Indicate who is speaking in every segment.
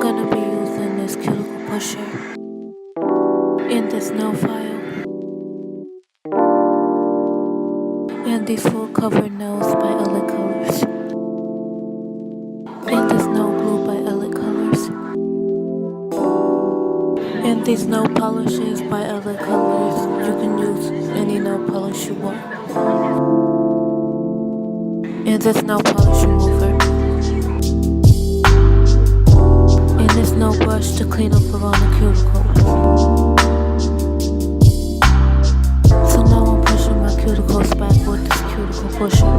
Speaker 1: gonna be using this cuticle pusher in this nail file and these full cover nails by ACRYLIC Colors and this nail glue by ACRYLIC Colors and these nail polishes by ACRYLIC Colors. You can use any nail polish you want. And this nail polish remover and this nail brush to clean up around the cuticles. So now I'm pushing my cuticles back with this cuticle pusher.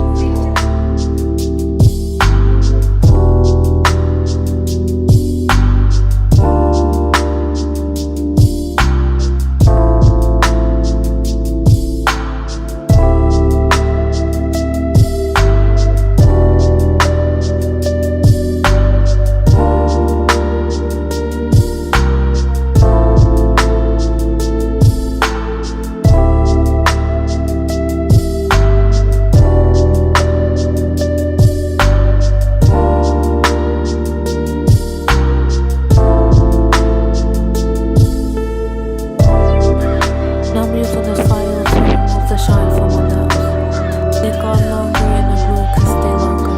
Speaker 1: Now I'm using this file to remove the shine from my nails. They got longer and the glue can stay longer.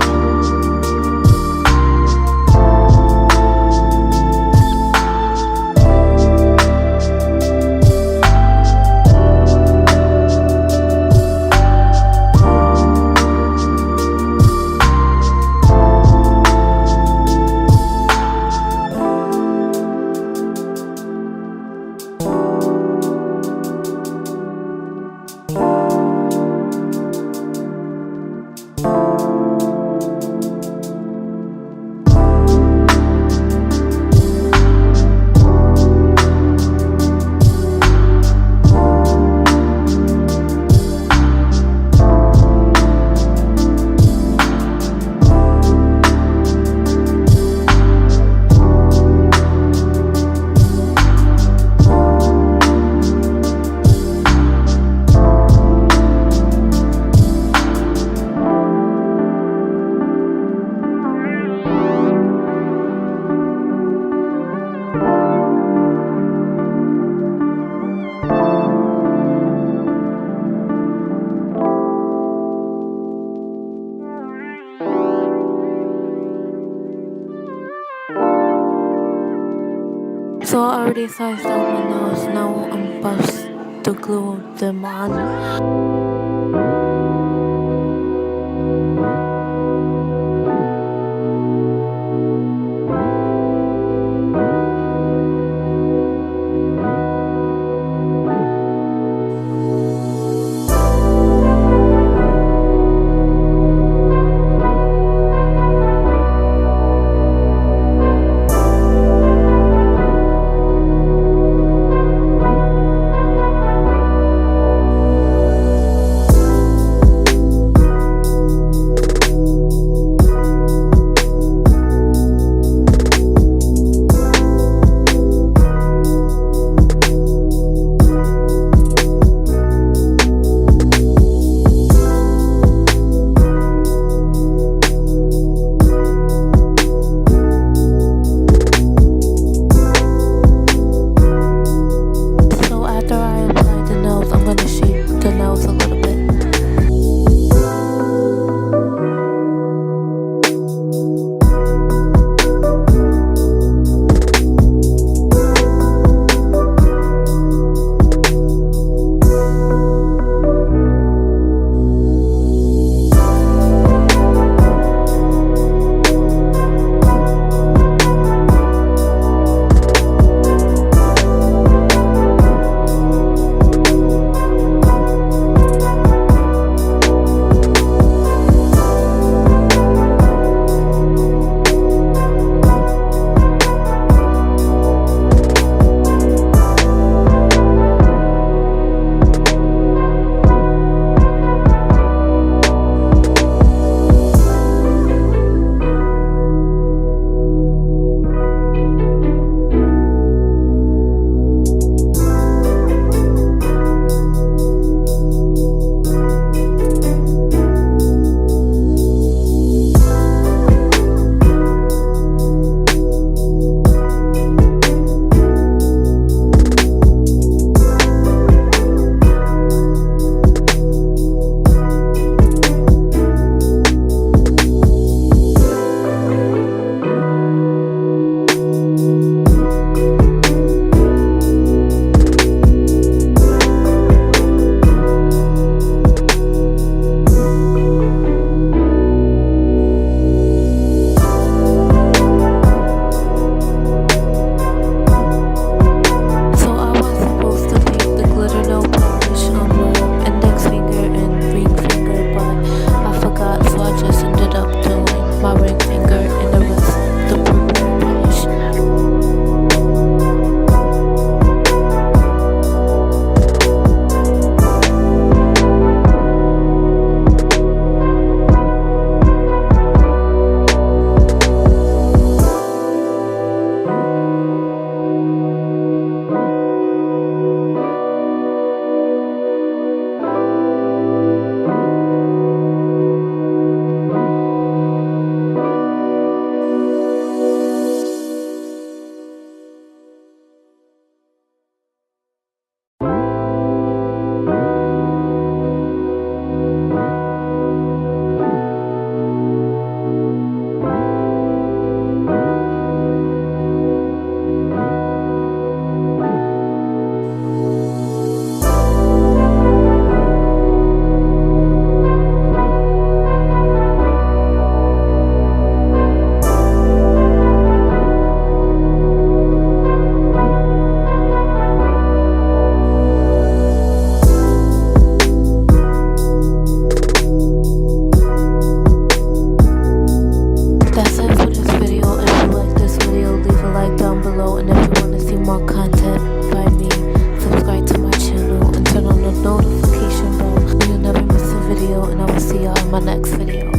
Speaker 1: So I already sized out my nails. Now I'm about to glue them on. notification bell so you'll never miss a video, and I will see y'all in my next video.